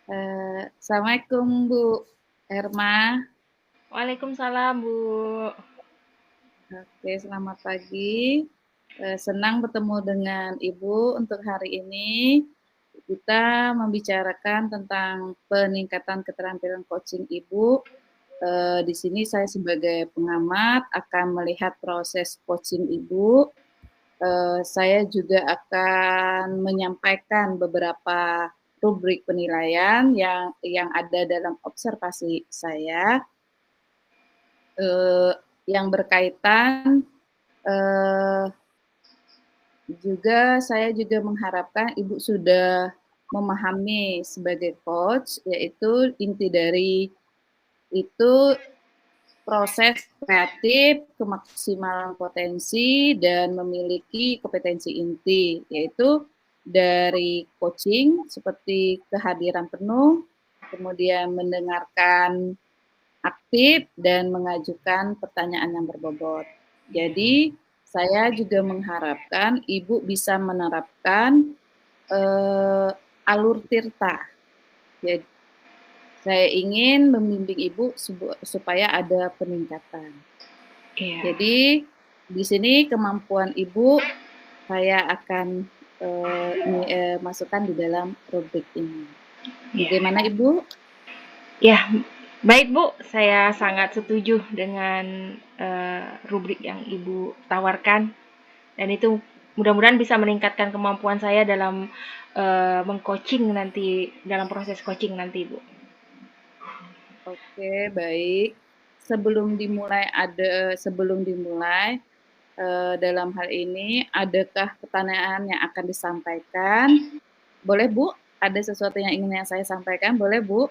Assalamualaikum Bu Herma. Waalaikumsalam, Bu. Oke, selamat pagi. Senang bertemu dengan Ibu untuk hari ini. Kita membicarakan tentang peningkatan keterampilan coaching Ibu. Di sini saya sebagai pengamat akan melihat proses coaching Ibu. Saya juga akan menyampaikan beberapa rubrik penilaian yang ada dalam observasi saya. Yang berkaitan juga saya juga mengharapkan Ibu sudah memahami sebagai coach, yaitu inti dari itu proses kreatif, kemaksimalan potensi, dan memiliki kompetensi inti, yaitu dari coaching seperti kehadiran penuh, kemudian mendengarkan aktif dan mengajukan pertanyaan yang berbobot. Jadi, saya juga mengharapkan Ibu bisa menerapkan alur tirta. Jadi, saya ingin membimbing Ibu supaya ada peningkatan. Iya. Jadi, di sini kemampuan Ibu saya akan masukkan di dalam rubrik ini. Iya. Bagaimana Ibu? Ya, baik Bu. Saya sangat setuju dengan rubrik yang Ibu tawarkan. Dan itu mudah-mudahan bisa meningkatkan kemampuan saya dalam mengcoaching nanti, dalam proses coaching nanti, Bu. Oke, baik. Sebelum dimulai, dalam hal ini, adakah pertanyaan yang akan disampaikan? Boleh Bu, ada sesuatu yang ingin saya sampaikan, boleh Bu?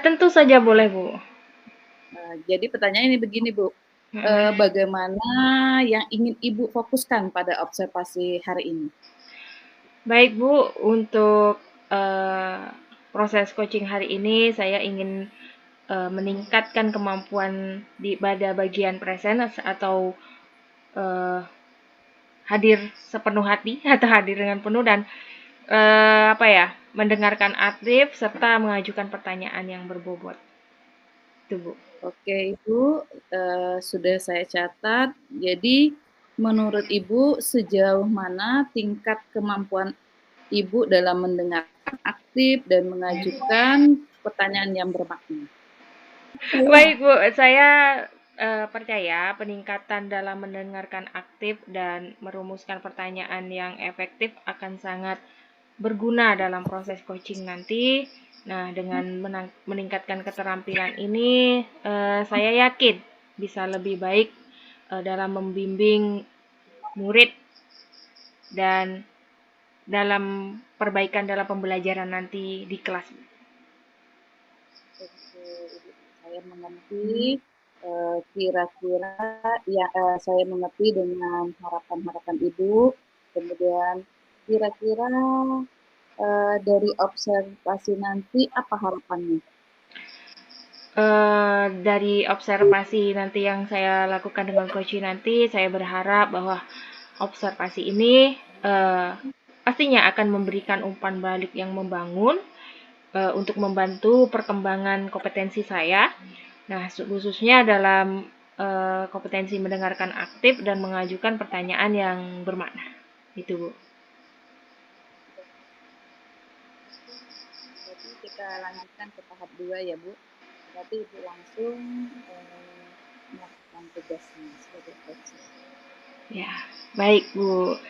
Tentu saja boleh, Bu. Jadi pertanyaan ini begini Bu, bagaimana yang ingin Ibu fokuskan pada observasi hari ini? Baik Bu, untuk proses coaching hari ini saya ingin meningkatkan kemampuan pada bagian present atau hadir sepenuh hati atau hadir dengan penuh dan mendengarkan aktif serta mengajukan pertanyaan yang berbobot. Itu Bu. Oke Ibu, sudah saya catat. Jadi menurut Ibu sejauh mana tingkat kemampuan Ibu dalam mendengarkan aktif dan mengajukan pertanyaan yang bermakna? Baik Bu, saya percaya peningkatan dalam mendengarkan aktif dan merumuskan pertanyaan yang efektif akan sangat berguna dalam proses coaching nanti. Nah, dengan meningkatkan keterampilan ini, saya yakin bisa lebih baik dalam membimbing murid dan dalam perbaikan dalam pembelajaran nanti di kelas. Oke, Ibu, saya mengerti. Kira-kira ya saya mengerti dengan harapan-harapan Ibu. Kemudian kira-kira dari observasi nanti apa harapannya? Dari observasi nanti yang saya lakukan dengan coaching nanti, saya berharap bahwa observasi ini pastinya akan memberikan umpan balik yang membangun untuk membantu perkembangan kompetensi saya. Nah, khususnya dalam kompetensi mendengarkan aktif dan mengajukan pertanyaan yang bermakna. Itu, Bu. Berarti kita lanjutkan ke tahap 2 ya Bu. Berarti Ibu langsung melakukan tugasnya sebagai coach. Ya, baik, Bu.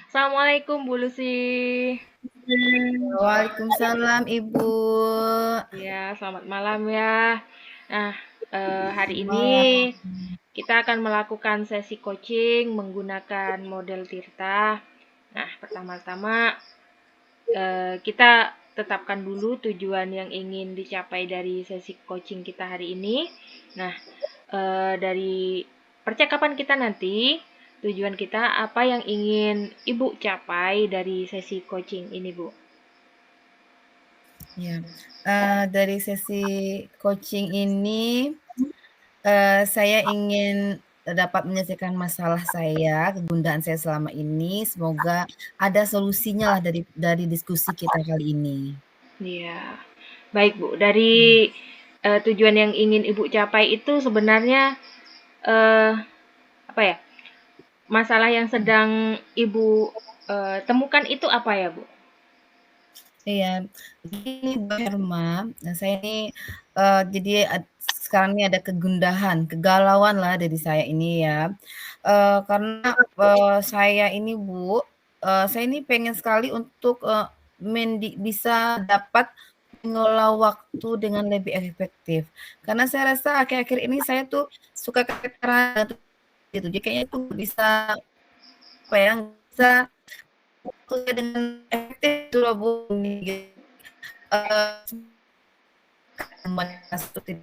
Assalamualaikum, Bu Lucy. Waalaikumsalam Ibu. Ya, selamat malam ya. Nah, hari ini Malam. kita akan melakukan sesi coaching menggunakan model Tirta. Nah, pertama-tama kita tetapkan dulu tujuan yang ingin dicapai dari sesi coaching kita hari ini. Nah, dari percakapan kita nanti, tujuan kita apa yang ingin Ibu capai dari sesi coaching ini, Bu? Ya, dari sesi coaching ini saya ingin dapat menyelesaikan masalah saya, kegundahan saya selama ini. Semoga ada solusinya lah dari diskusi kita kali ini. Iya. Baik, Bu. Dari tujuan yang ingin Ibu capai itu sebenarnya eh, apa ya? Masalah yang sedang Ibu temukan itu apa ya, Bu? Iya, gini Mbak Herma, nah saya ini, jadi sekarang ini ada kegundahan, kegalauan lah dari saya ini ya, karena, saya ini Bu, saya ini pengen sekali untuk, bisa dapat mengelola waktu dengan lebih efektif. Karena saya rasa akhir-akhir ini saya tuh suka keteteran gitu, jadi kayaknya tuh bisa, apa ya, bisa bekerja dengan efektif gitu loh Bu, eee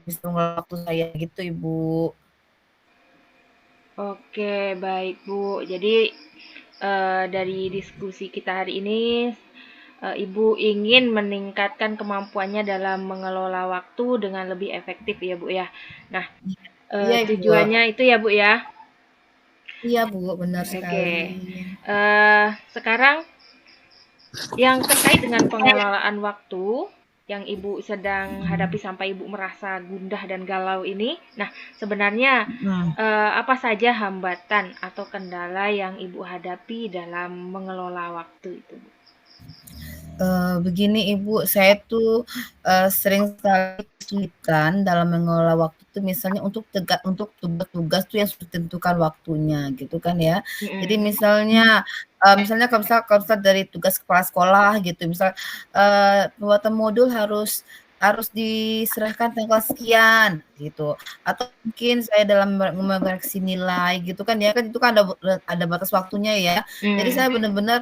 bisa waktu saya gitu Ibu. Oke, baik, Bu. Jadi dari diskusi kita hari ini, Ibu ingin meningkatkan kemampuannya dalam mengelola waktu dengan lebih efektif ya, Bu ya. Nah, Iya Ibu. tujuannya itu ya, Bu ya. Iya Bu, benar sekali. Oke. Sekarang yang terkait dengan pengelolaan waktu yang Ibu sedang hadapi sampai Ibu merasa gundah dan galau ini. Nah, sebenarnya Mhm. apa saja hambatan atau kendala yang Ibu hadapi dalam mengelola waktu itu, Bu? Begini Ibu, saya tuh, sering sekali kesulitan dalam mengelola waktu itu misalnya untuk tugas-tugas tuh yang sudah ditentukan waktunya gitu kan ya. Jadi Mhm. misalnya kalau misal dari tugas kepala sekolah gitu, misal, pembuatan modul harus diserahkan tanggal sekian gitu, atau mungkin saya dalam mengoreksi nilai gitu kan ya, kan itu kan ada batas waktunya ya. Jadi Mmm, saya benar-benar,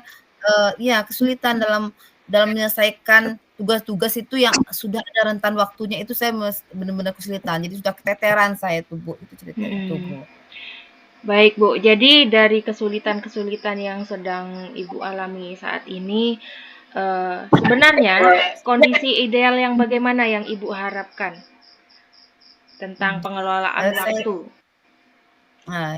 iya kesulitan dalam menyelesaikan tugas-tugas itu yang sudah ada rentan waktunya itu saya benar-benar kesulitan, jadi sudah keteteran saya tuh, Bu, itu cerita itu, mhm. Bu. Baik, Bu. Jadi dari kesulitan-kesulitan yang sedang Ibu alami saat ini, sebenarnya kondisi ideal yang bagaimana yang Ibu harapkan tentang Mhm, pengelolaan saya waktu?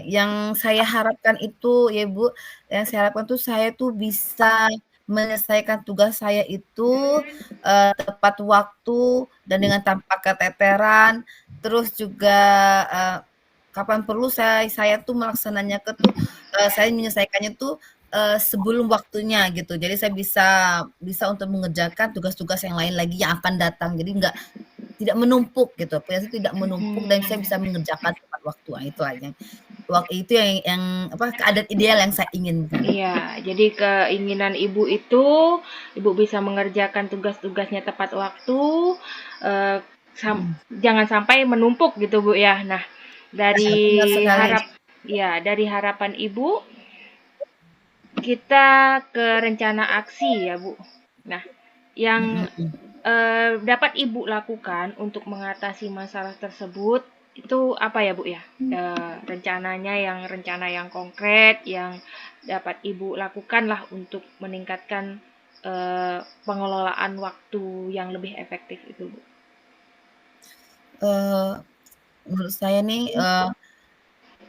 yang saya harapkan itu ya, Bu, yang saya harapkan tuh saya tuh bisa menyelesaikan tugas saya itu, tepat waktu dan dengan tanpa keteteran, terus juga, eee, kapan perlu saya tuh saya menyelesaikannya tuh, sebelum waktunya gitu. Jadi saya bisa bisa untuk mengerjakan tugas-tugas yang lain lagi yang akan datang. Jadi tidak menumpuk gitu, biasanya tidak menumpuk dan saya bisa Mhm. mengerjakan tepat waktu. Nah, itulah itu yang apa, keadaan ideal yang saya inginkan. Iya, jadi keinginan Ibu itu, Ibu bisa mengerjakan tugas-tugasnya tepat waktu, eee, sam Mhm. jangan sampai menumpuk gitu, Bu, ya. Nah, Nah, dari benar sekali. harap ya, dari harapan Ibu, kita ke rencana aksi ya, Bu. Nah, yang Mhm. dapat Ibu lakukan untuk mengatasi masalah tersebut itu apa ya, Bu, ya? Rencananya yang rencana yang konkret yang dapat Ibu lakukan lah untuk meningkatkan, pengelolaan waktu yang lebih efektif itu, Bu. Eee, menurut saya nih,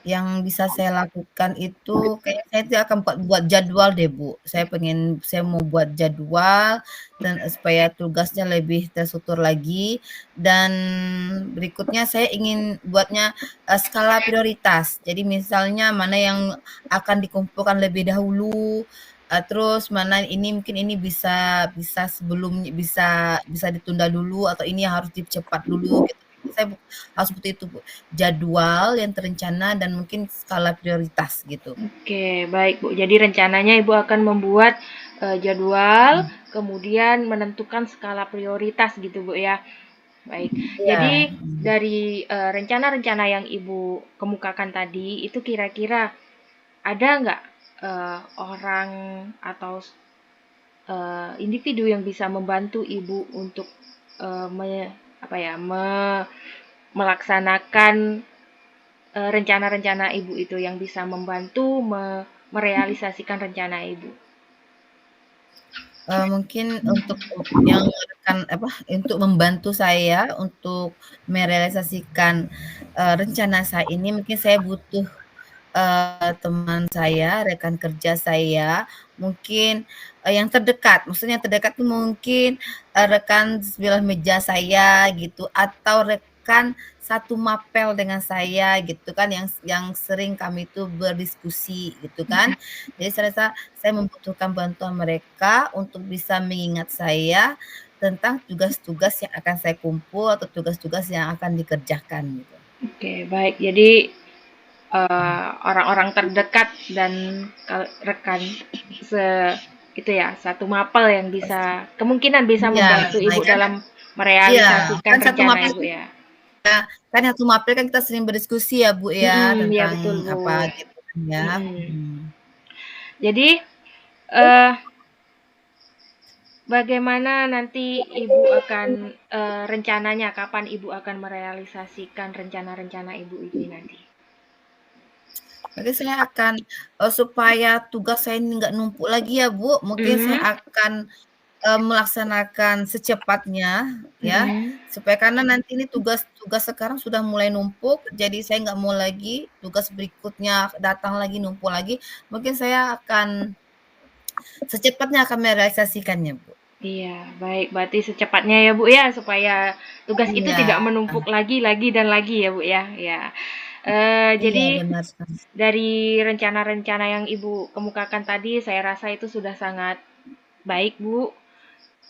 yang bisa saya lakukan itu kayaknya saya tuh akan buat jadwal deh, Bu. Saya mau buat jadwal dan supaya tugasnya lebih terstruktur lagi dan berikutnya saya ingin buatnya, skala prioritas. Jadi misalnya mana yang akan dikumpulkan lebih dahulu, terus mana ini mungkin ini bisa bisa ditunda dulu atau ini harus dipercepat dulu gitu. Saya harus seperti itu, Bu. Jadwal yang terencana dan mungkin skala prioritas gitu. Oke, baik, Bu. Jadi rencananya Ibu akan membuat, jadwal, Mhm. kemudian menentukan skala prioritas gitu, Bu, ya? Baik. Jadi Iya, mhm. dari, rencana-rencana yang Ibu kemukakan tadi, itu kira-kira ada nggak, orang atau individu yang bisa membantu Ibu untuk, apa ya, melaksanakan, rencana-rencana Ibu itu yang bisa membantu merealisasikan rencana Ibu? Mungkin untuk yang untuk membantu saya untuk merealisasikan, rencana saya ini mungkin saya butuh teman saya, rekan kerja saya, mungkin, yang terdekat, maksudnya yang terdekat tuh mungkin, rekan sebelah meja saya gitu, atau rekan satu mapel dengan saya gitu kan, yang sering kami tuh berdiskusi gitu kan. Jadi saya rasa saya membutuhkan bantuan mereka untuk bisa mengingat saya tentang tugas-tugas yang akan saya kumpul atau tugas-tugas yang akan dikerjakan gitu. Oke, baik. Jadi orang-orang terdekat dan rekan itu ya, satu mapel yang bisa kemungkinan bisa Iya, membantu Ibu kan dalam iya, merealisasikan kan satu rencana mapel Ibu ya. kan satu mapel kan kita sering berdiskusi ya, Bu, ya, Ya tentang betul Bu. apa gitu kan ya. Jadi bagaimana nanti Ibu akan rencananya kapan Ibu akan merealisasikan rencana-rencana Ibu ini nanti? Nanti saya akan, supaya tugas saya ini nggak numpuk lagi ya, Bu, mungkin saya akan, melaksanakan secepatnya ya, supaya karena nanti ini tugas sekarang sudah mulai numpuk, jadi saya nggak mau lagi tugas berikutnya datang lagi, numpuk lagi, mungkin saya akan secepatnya akan merealisasikannya, Bu. Iya, baik. Berarti secepatnya ya, Bu, ya, supaya tugas itu tidak Iya, menumpuk lagi dan lagi ya, Bu, ya. Ya. iya Jadi benar sekali. dari rencana-rencana yang Ibu kemukakan tadi, saya rasa itu sudah sangat baik, Bu.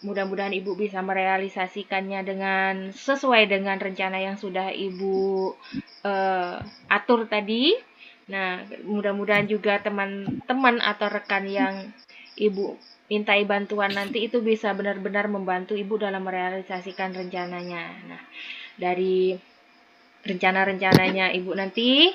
Mudah-mudahan Ibu bisa merealisasikannya dengan sesuai dengan rencana yang sudah Ibu atur tadi. Nah, mudah-mudahan juga teman-teman atau rekan yang Ibu mintai bantuan nanti itu bisa benar-benar membantu Ibu dalam merealisasikan rencananya. Nah, dari rencana-rencananya Ibu nanti,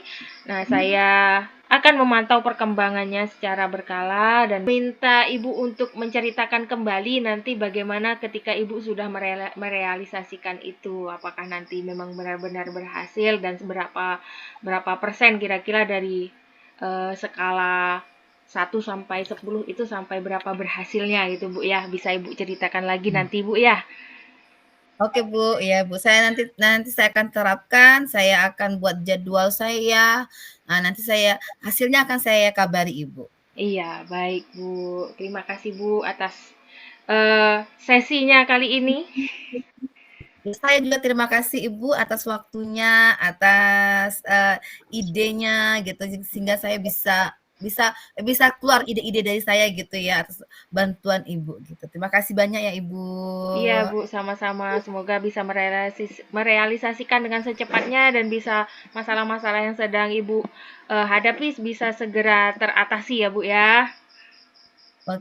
nah saya akan memantau perkembangannya secara berkala dan minta Ibu untuk menceritakan kembali nanti bagaimana ketika Ibu sudah merealisasikan itu. Apakah nanti memang benar-benar berhasil dan berapa persen kira-kira dari skala 1 sampai 10 itu sampai berapa berhasilnya gitu Bu ya. Bisa Ibu ceritakan lagi nanti Bu ya. Oke, Bu, ya, Bu, saya nanti saya akan terapkan, saya akan buat jadwal saya, nanti hasilnya akan saya kabari Ibu. Iya, baik Bu. Terima kasih Bu atas sesinya kali ini. Saya juga terima kasih Ibu atas waktunya, atas, idenya gitu, sehingga saya bisa bisa bisa keluar ide-ide dari saya gitu ya, atas bantuan Ibu gitu. Terima kasih banyak ya, Ibu. Iya Bu, sama-sama. Semoga bisa merealisasikan dengan secepatnya dan bisa masalah-masalah yang sedang Ibu hadapi bisa segera teratasi ya Bu ya.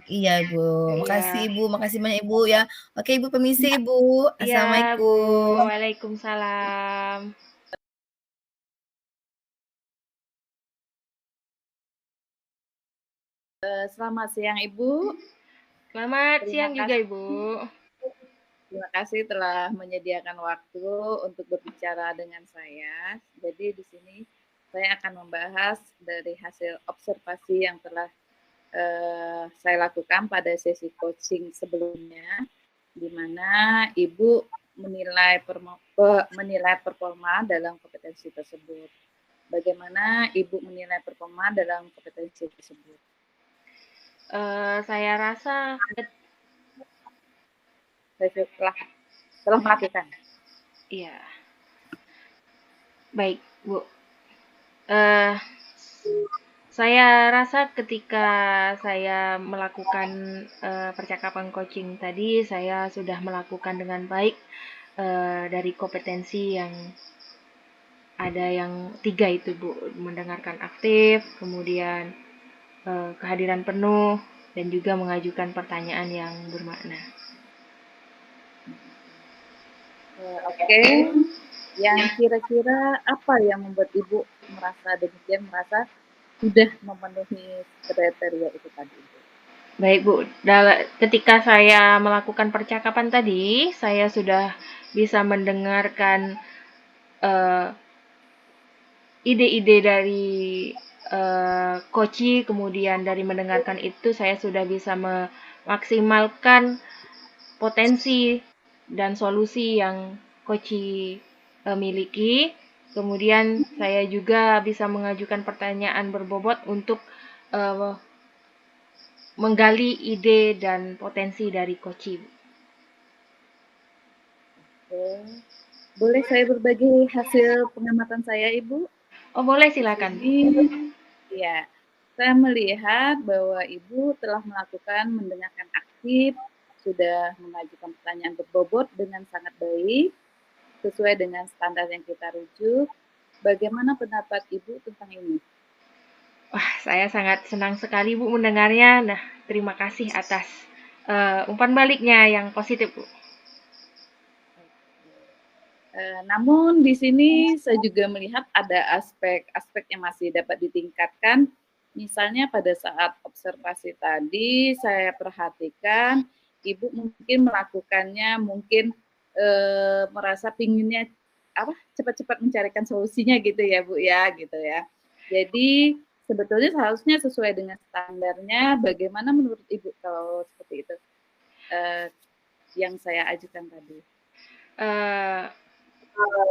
Iya, Ibu. Makasih Iya. Ibu, makasih banyak Ibu ya. Oke Ibu, permisi Ibu. Iya Bu, Assalamualaikum. Waalaikumsalam. Selamat siang Ibu. Selamat Terima siang juga kasih. Ibu. Terima kasih telah menyediakan waktu untuk berbicara dengan saya. Jadi di sini saya akan membahas dari hasil observasi yang telah saya lakukan pada sesi coaching sebelumnya, di mana Ibu menilai performa dalam kompetensi tersebut. Bagaimana Ibu menilai performa dalam kompetensi tersebut? Saya rasa setelah melakukan. iya. Baik, Bu. Saya rasa ketika saya melakukan percakapan coaching tadi, saya sudah melakukan dengan baik dari kompetensi yang ada yang 3 itu, Bu. Mendengarkan aktif, kemudian kehadiran penuh, dan juga mengajukan pertanyaan yang bermakna. Oke. Yang kira-kira apa yang membuat Ibu merasa demikian, merasa sudah memenuhi kriteria itu tadi? Baik Bu, ketika saya melakukan percakapan tadi, saya sudah bisa mendengarkan ide-ide dari Koci, kemudian dari mendengarkan itu saya sudah bisa memaksimalkan potensi dan solusi yang Koci miliki. Kemudian saya juga bisa mengajukan pertanyaan berbobot untuk menggali ide dan potensi dari Koci. Boleh saya berbagi hasil pengamatan saya, Ibu? Oh, boleh, Di silakan. sini, ya, saya melihat bahwa Ibu telah melakukan mendengarkan aktif, sudah mengajukan pertanyaan berbobot dengan sangat baik, sesuai dengan standar yang kita rujuk. Bagaimana pendapat Ibu tentang ini? Wah, saya sangat senang sekali Bu mendengarnya. Nah, terima kasih atas umpan baliknya yang positif Bu. Namun di sini saya juga melihat ada aspek-aspek yang masih dapat ditingkatkan. Misalnya pada saat observasi tadi saya perhatikan Ibu mungkin melakukannya mungkin merasa pinginnya apa cepat-cepat mencarikan solusinya gitu ya Bu ya gitu ya. Jadi sebetulnya seharusnya sesuai dengan standarnya. Bagaimana menurut Ibu kalau seperti itu yang saya ajukan tadi?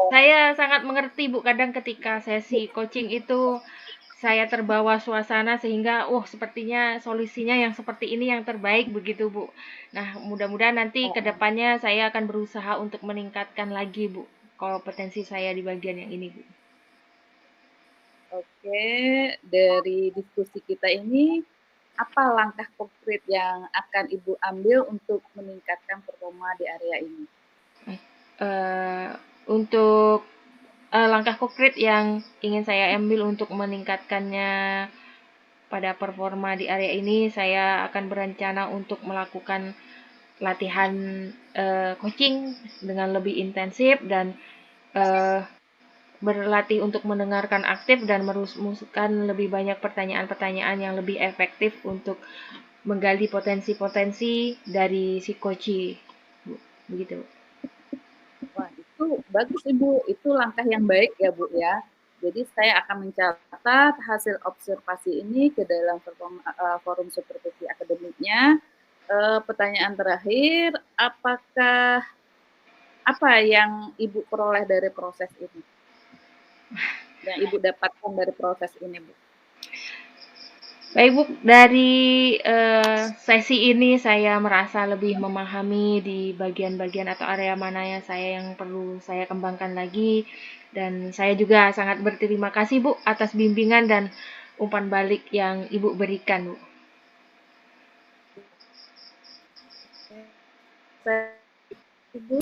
Saya sangat mengerti Bu, kadang ketika sesi coaching itu saya terbawa suasana sehingga sepertinya solusinya yang seperti ini yang terbaik begitu Bu. Nah, mudah-mudahan nanti ke depannya saya akan berusaha untuk meningkatkan lagi Bu kompetensi saya di bagian yang ini Bu. Oke, dari diskusi kita ini apa langkah konkret yang akan Ibu ambil untuk meningkatkan performa di area ini? Untuk langkah konkret yang ingin saya ambil untuk meningkatkannya pada performa di area ini, saya akan berencana untuk melakukan latihan coaching dengan lebih intensif dan berlatih untuk mendengarkan aktif dan merumuskan lebih banyak pertanyaan-pertanyaan yang lebih efektif untuk menggali potensi-potensi dari si coach. Begitu. Wah, itu bagus Ibu, itu langkah yang baik ya Bu ya. Jadi saya akan mencatat hasil observasi ini ke dalam forum supervisi akademiknya. Pertanyaan terakhir, apakah apa yang Ibu peroleh dari proses ini? Yang Ibu dapatkan dari proses ini, Bu? Baik Bu, dari sesi ini saya merasa lebih memahami di bagian-bagian atau area mana yang perlu saya kembangkan lagi, dan saya juga sangat berterima kasih Bu atas bimbingan dan umpan balik yang Ibu berikan Bu. Ibu.